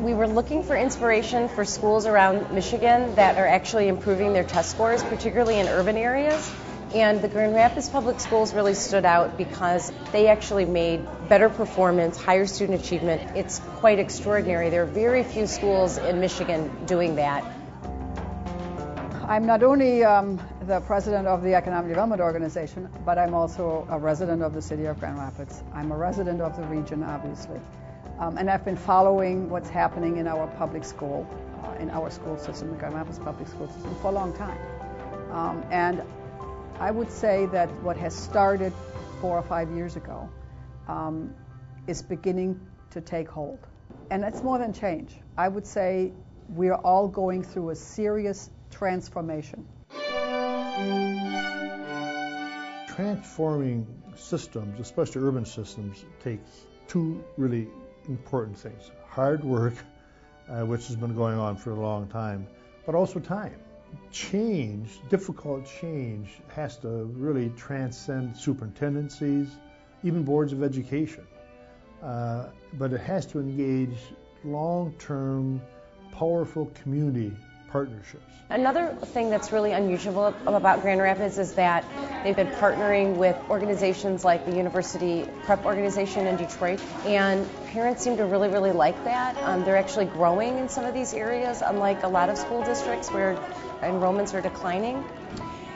We were looking for inspiration for schools around Michigan that are actually improving their test scores, particularly in urban areas. And the Grand Rapids Public Schools really stood out because they actually made better performance, higher student achievement. It's quite extraordinary. There are very few schools in Michigan doing that. I'm not only the president of the Economic Development Organization, but I'm also a resident of the city of Grand Rapids. I'm a resident of the region, obviously. And I've been following what's happening in our public school, in our school system, the Grand Rapids public school system, for a long time. And I would say that what has started 4 or 5 years ago is beginning to take hold. And it's more than change. I would say we are all going through a serious transformation. Transforming systems, especially urban systems, takes two really important things. Hard work, which has been going on for a long time, but also time. Change, difficult change, has to really transcend superintendencies, even boards of education. But it has to engage long-term, powerful community partnerships. Another thing that's really unusual about Grand Rapids is that they've been partnering with organizations like the University Prep Organization in Detroit, and parents seem to really, really like that. They're actually growing in some of these areas, unlike a lot of school districts where enrollments are declining.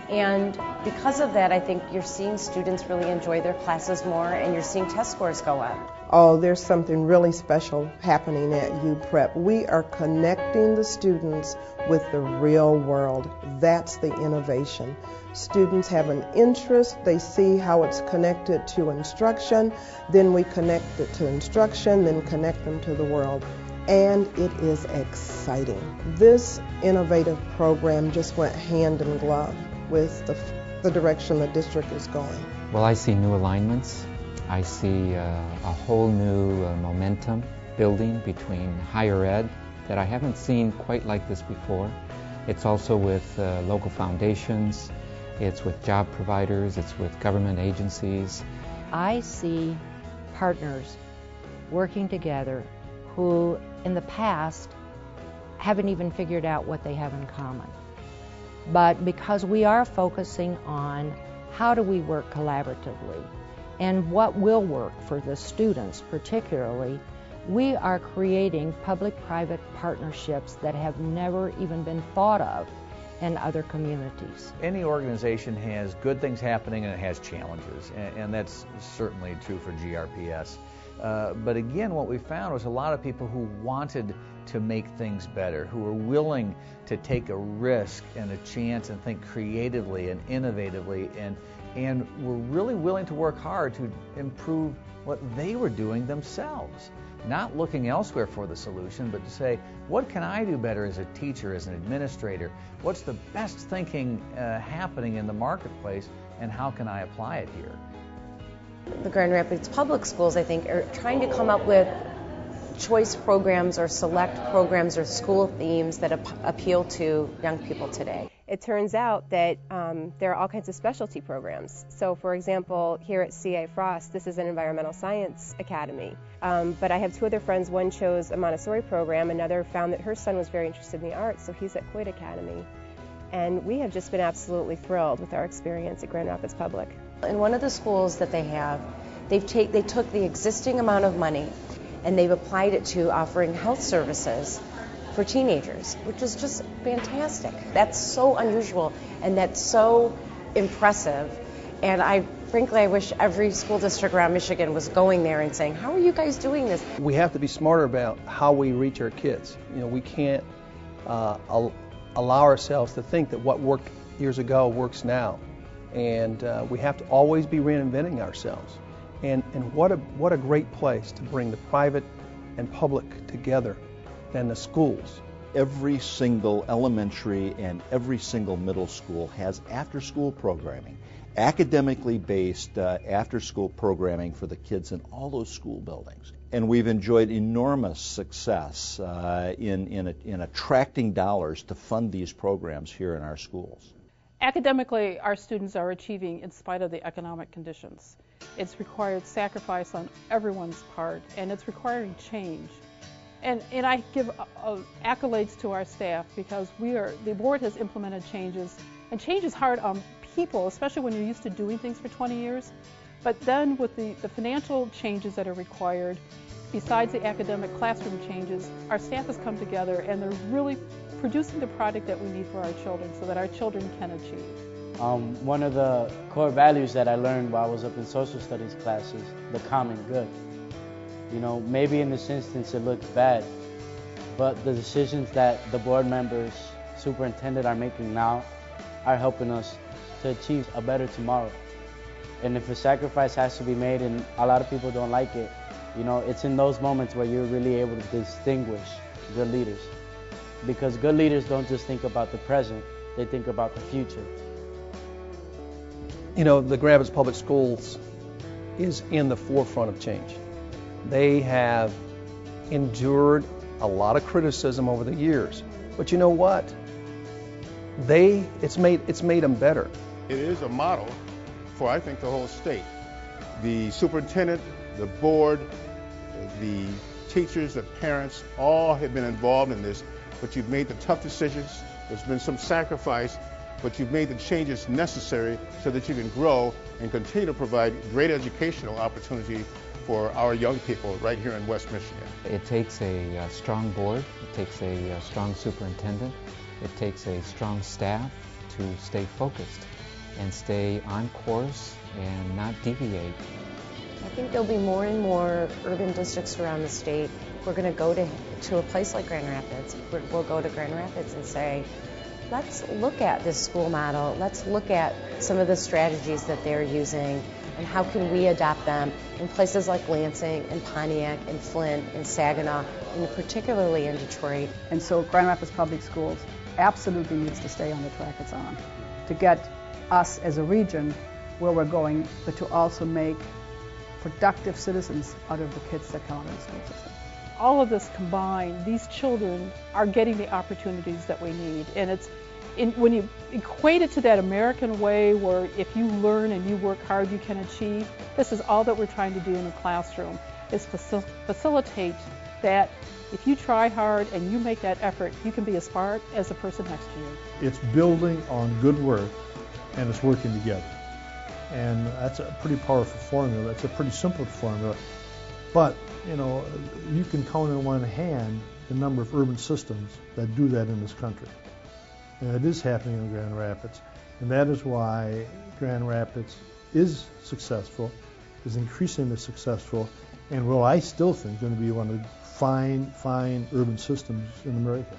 And because of that, I think you're seeing students really enjoy their classes more, and you're seeing test scores go up. Oh, there's something really special happening at UPrep. We are connecting the students with the real world. That's the innovation. Students have an interest, they see how it's connected to instruction, then we connect it to instruction, then connect them to the world. And it is exciting. This innovative program just went hand in glove with the direction the district is going. Well, I see new alignments. I see a whole new momentum building between higher ed that I haven't seen quite like this before. It's also with local foundations, it's with job providers, it's with government agencies. I see partners working together who in the past haven't even figured out what they have in common. But because we are focusing on how do we work collaboratively and what will work for the students particularly, we are creating public-private partnerships that have never even been thought of in other communities. Any organization has good things happening and it has challenges, and that's certainly true for GRPS. But again, what we found was a lot of people who wanted to make things better, who were willing to take a risk and a chance and think creatively and innovatively, and were really willing to work hard to improve what they were doing themselves. Not looking elsewhere for the solution, but to say, what can I do better as a teacher, as an administrator? What's the best thinking happening in the marketplace, and how can I apply it here? The Grand Rapids Public Schools, I think, are trying to come up with choice programs or select programs or school themes that appeal to young people today. It turns out that there are all kinds of specialty programs. So, for example, here at CA Frost, this is an environmental science academy. But I have two other friends. One chose a Montessori program. Another found that her son was very interested in the arts, so he's at Coit Academy. And we have just been absolutely thrilled with our experience at Grand Rapids Public. In one of the schools that they have, they took the existing amount of money and they've applied it to offering health services for teenagers, which is just fantastic. That's so unusual and that's so impressive. And frankly, I wish every school district around Michigan was going there and saying, how are you guys doing this? We have to be smarter about how we reach our kids. You know, we can't allow ourselves to think that what worked years ago works now. And we have to always be reinventing ourselves. And what a great place to bring the private and public together than the schools. Every single elementary and every single middle school has after-school programming, academically based after-school programming for the kids in all those school buildings. And we've enjoyed enormous success in attracting dollars to fund these programs here in our schools. Academically, our students are achieving in spite of the economic conditions. It's required sacrifice on everyone's part, and it's requiring change. And I give accolades to our staff because the board has implemented changes, and change is hard on people, especially when you're used to doing things for 20 years. But then with the financial changes that are required, besides the academic classroom changes, our staff has come together and they're really producing the product that we need for our children so that our children can achieve. One of the core values that I learned while I was up in social studies classes, the common good. You know, maybe in this instance it looks bad, but the decisions that the board members, superintendent are making now are helping us to achieve a better tomorrow. And if a sacrifice has to be made and a lot of people don't like it, you know, it's in those moments where you're really able to distinguish good leaders. Because good leaders don't just think about the present, they think about the future. You know, the Grand Rapids Public Schools is in the forefront of change. They have endured a lot of criticism over the years, but you know what? It's made them better. It is a model for, I think, the whole state. The superintendent, the board, the teachers, the parents, all have been involved in this, but you've made the tough decisions. There's been some sacrifice, but you've made the changes necessary so that you can grow and continue to provide great educational opportunity for our young people right here in West Michigan. It takes a strong board, it takes a strong superintendent, it takes a strong staff to stay focused and stay on course and not deviate. I think there'll be more and more urban districts around the state. We're going to go to a place like Grand Rapids. We'll go to Grand Rapids and say, let's look at this school model. Let's look at some of the strategies that they're using and how can we adopt them in places like Lansing and Pontiac and Flint and Saginaw, and particularly in Detroit. And so Grand Rapids Public Schools absolutely needs to stay on the track it's on to get us as a region where we're going, but to also make productive citizens out of the kids that come out of the school system. All of this combined, these children are getting the opportunities that we need. And when you equate it to that American way where if you learn and you work hard, you can achieve, this is all that we're trying to do in the classroom, is facilitate that if you try hard and you make that effort, you can be as smart as the person next to you. It's building on good work and it's working together. And that's a pretty powerful formula. That's a pretty simple formula. But, you know, you can count in one hand the number of urban systems that do that in this country. And it is happening in Grand Rapids. And that is why Grand Rapids is successful, is increasingly successful, and will, I still think, going to be one of the fine urban systems in America.